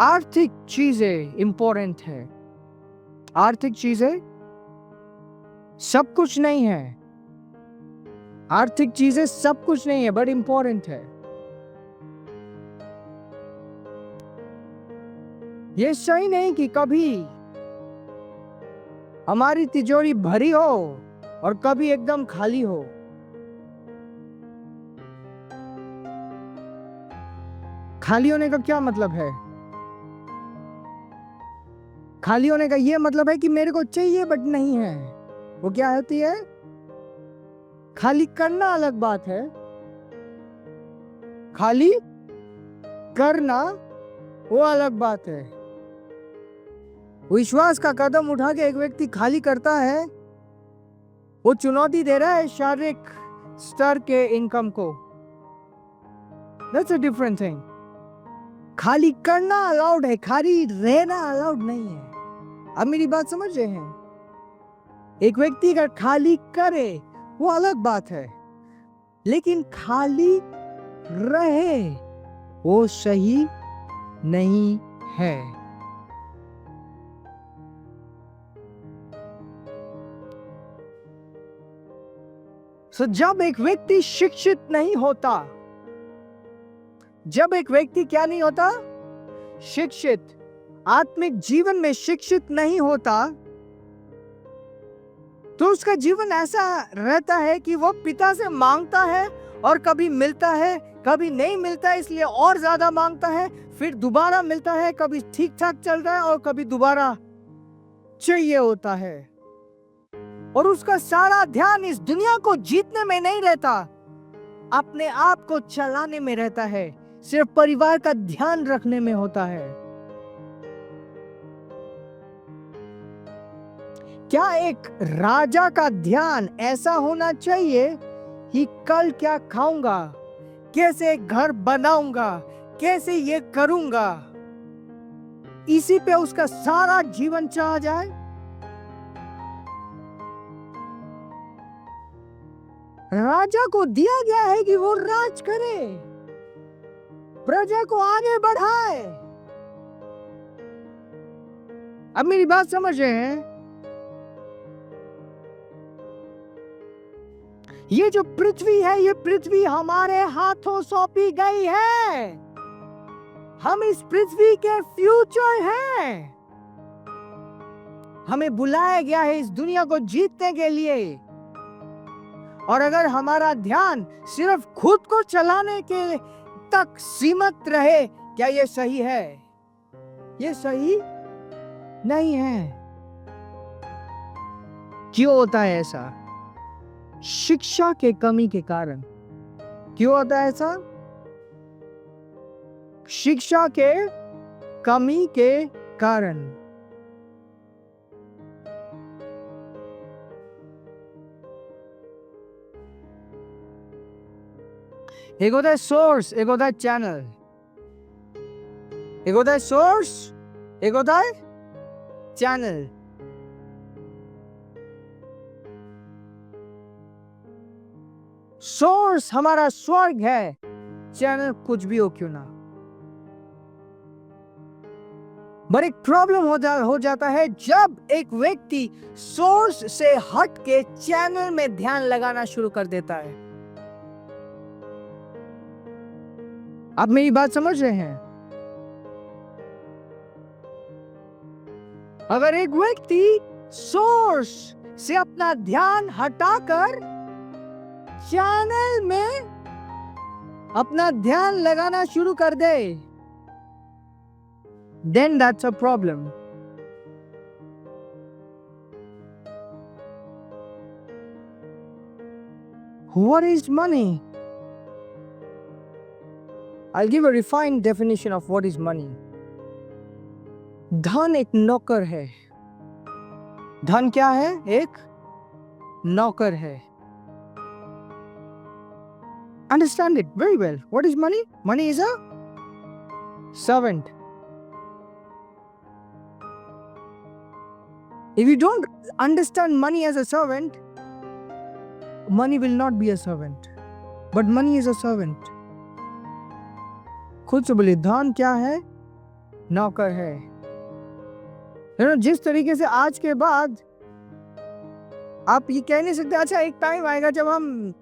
आर्थिक चीजें इंपॉर्टेंट है। आर्थिक चीजें सब कुछ नहीं है। आर्थिक चीजें सब कुछ नहीं है, बट इंपॉर्टेंट है। ये सही नहीं कि कभी हमारी तिजोरी भरी हो और कभी एकदम खाली हो। खाली होने का क्या मतलब है? खाली होने का ये मतलब है कि मेरे को चाहिए बट नहीं है। वो क्या होती है? खाली करना अलग बात है, खाली करना वो अलग बात है। विश्वास का कदम उठा के एक व्यक्ति खाली करता है, वो चुनौती दे रहा है शारीरिक स्तर के इनकम को। That's a different thing. खाली करना अलाउड है, खाली रहना अलाउड नहीं है। अब मेरी बात समझ रहे हैं? एक व्यक्ति अगर खाली करे वो अलग बात है, लेकिन खाली रहे वो सही नहीं है। जब एक व्यक्ति शिक्षित नहीं होता, जब एक व्यक्ति क्या नहीं होता? शिक्षित, आत्मिक जीवन में शिक्षित नहीं होता, तो उसका जीवन ऐसा रहता है कि वो पिता से मांगता है और कभी मिलता है, कभी नहीं मिलता है, इसलिए और ज्यादा मांगता है, फिर दोबारा मिलता है, कभी ठीक ठाक चल रहा है और कभी दोबारा चाहिए होता है। और उसका सारा ध्यान इस दुनिया को जीतने में नहीं रहता, अपने आप को चलाने में रहता है, सिर्फ परिवार का ध्यान रखने में होता है। क्या एक राजा का ध्यान ऐसा होना चाहिए कि कल क्या खाऊंगा, कैसे घर बनाऊंगा, कैसे ये करूंगा, इसी पे उसका सारा जीवन चला जाए? राजा को दिया गया है कि वो राज करे, प्रजा को आगे बढ़ाए। अब मेरी बात समझ रहे हैं? ये जो पृथ्वी है, ये पृथ्वी हमारे हाथों सौंपी गई है। हम इस पृथ्वी के फ्यूचर हैं। हमें बुलाया गया है इस दुनिया को जीतने के लिए। और अगर हमारा ध्यान सिर्फ खुद को चलाने के तक सीमित रहे, क्या ये सही है? ये सही नहीं है। क्यों होता है ऐसा? शिक्षा के कमी के कारण। क्यों होता है ऐसा? शिक्षा के कमी के कारण। एक होता है सोर्स, एक होता है चैनल। एक होता है सोर्स, एक होता है चैनल। सोर्स हमारा स्वर्ग है, चैनल कुछ भी हो क्यों ना। पर एक प्रॉब्लम हो जाता है जब एक व्यक्ति सोर्स से हट के चैनल में ध्यान लगाना शुरू कर देता है। आप मेरी बात समझ रहे हैं? अगर एक व्यक्ति सोर्स से अपना ध्यान हटाकर चैनल में अपना ध्यान लगाना शुरू कर दे, then that's a problem. What is money? I'll give a refined definition of what is money. धन एक नौकर है। धन क्या है? एक नौकर है। Understand it very well. What is money? Money is a servant. If you don't understand money as a servant, money will not be a servant. But money is a servant. खुद से बोलिए, धन क्या है? नौकर है। जिस तरीके से आज के बाद आप ये कह नहीं सकते अच्छा एक टाइम आएगा जब हम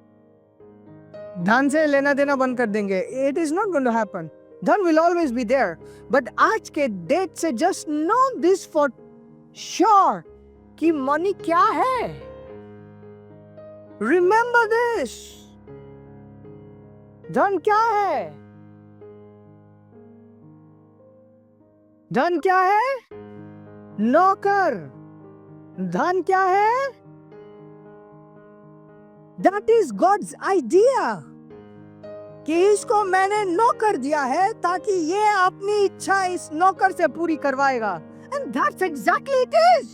धन से लेना देना बंद कर देंगे। It is not going to happen. धन will always be there, but आज के डेट से just know this for sure कि मनी क्या है। रिमेंबर दिस, धन क्या है? धन क्या है? नौकर। धन क्या है? That is God's idea कि इसको मैंने नौकर दिया है ताकि ये अपनी इच्छा इस नौकर से पूरी करवाएगा। And that's exactly it is.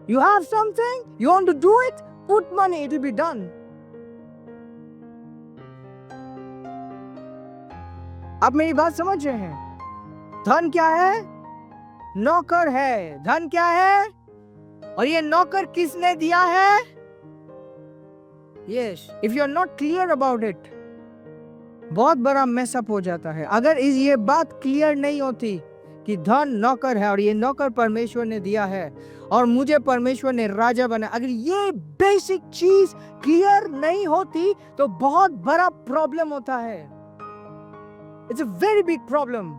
You have something, you want to do it, put money, it will be done. आप मेरी बात समझ रहे हैं? धन क्या है? नौकर है। धन क्या है? और ये नौकर किसने दिया है? Yes, if you are not clear about it, बहुत बड़ा मैसअप हो जाता है। अगर ये बात क्लियर नहीं होती कि धन नौकर है और ये नौकर परमेश्वर ने दिया है और मुझे परमेश्वर ने राजा बनाया, अगर ये बेसिक चीज क्लियर नहीं होती तो बहुत बड़ा प्रॉब्लम होता है। It's a very big problem.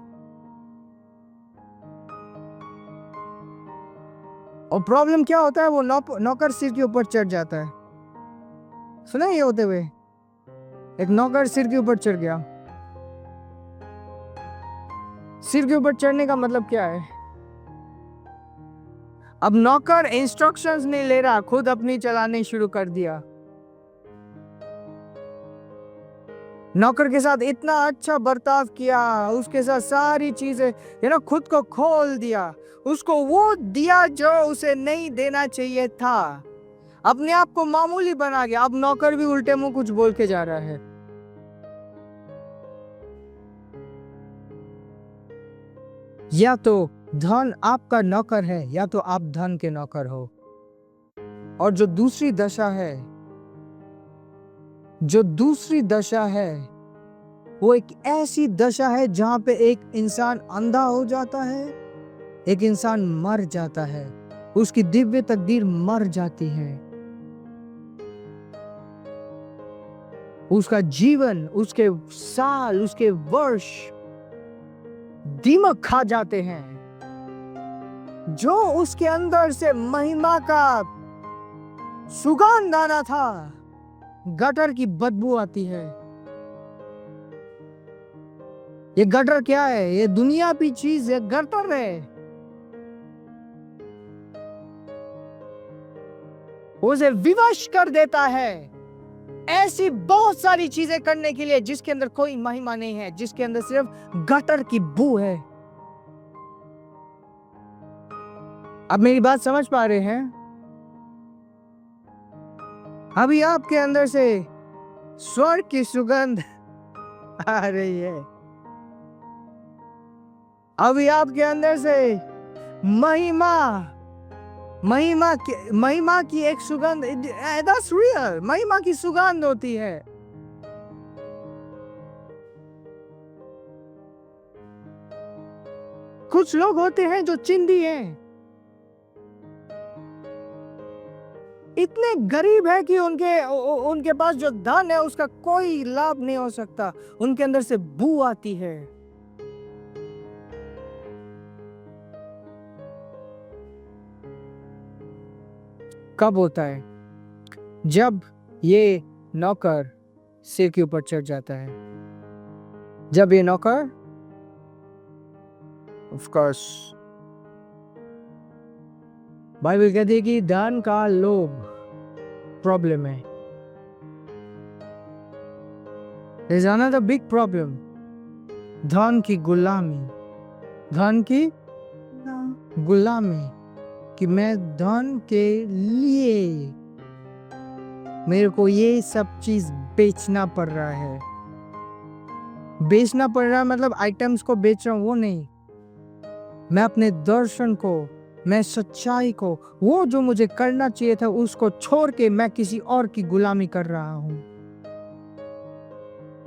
और प्रॉब्लम क्या होता है? वो नौकर सिर के ऊपर चढ़ जाता है। सुना ये होते हुए? एक नौकर सिर के ऊपर चढ़ गया। सिर के ऊपर चढ़ने का मतलब क्या है? अब नौकर इंस्ट्रक्शंस नहीं ले रहा, खुद अपनी चलाने शुरू कर दिया। नौकर के साथ इतना अच्छा बर्ताव किया, उसके साथ सारी चीजें खुद को खोल दिया, उसको वो दिया जो उसे नहीं देना चाहिए था, अपने आप को मामूली बना गया। अब नौकर भी उल्टे मुंह कुछ बोल के जा रहा है। या तो धन आपका नौकर है या तो आप धन के नौकर हो। और जो दूसरी दशा है वो एक ऐसी दशा है जहां पे एक इंसान अंधा हो जाता है, एक इंसान मर जाता है, उसकी दिव्य तकदीर मर जाती है, उसका जीवन, उसके साल, उसके वर्ष दीमक खा जाते हैं। जो उसके अंदर से महिमा का सुगंध आना था, गटर की बदबू आती है। ये गटर क्या है? ये दुनिया की चीज है, गटर है। उसे विवश कर देता है ऐसी बहुत सारी चीजें करने के लिए जिसके अंदर कोई महिमा नहीं है, जिसके अंदर सिर्फ गटर की बू है। अब मेरी बात समझ पा रहे हैं? अभी आपके अंदर से स्वर्ग की सुगंध आ रही है। अभी आपके अंदर से महिमा की एक सुगंध, that's real, महिमा की सुगंध होती है। कुछ लोग होते हैं जो चिंदी हैं, इतने गरीब है कि उनके पास जो धन है उसका कोई लाभ नहीं हो सकता, उनके अंदर से बू आती है। कब होता है? जब ये नौकर सिर के ऊपर चढ़ जाता है। जब ये नौकर, ऑफ कोर्स बाइबल कहती है कि धन का लोभ प्रॉब्लम है। There is another big problem, धन की गुलामी। धन की गुलामी कि मैं धन के लिए मेरे को ये सब चीज बेचना पड़ रहा है। बेचना पड़ रहा है मतलब आइटम्स को बेच रहा हूं, वो नहीं। मैं अपने दर्शन को, मैं सच्चाई को, वो जो मुझे करना चाहिए था उसको छोड़ के मैं किसी और की गुलामी कर रहा हूं।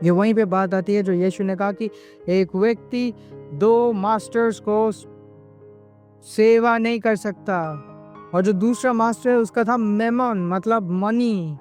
ये वहीं पे बात आती है जो यीशु ने कहा कि एक व्यक्ति 2 मास्टर्स को सेवा नहीं कर सकता। और जो दूसरा मास्टर है उसका था मेमन, मतलब मनी।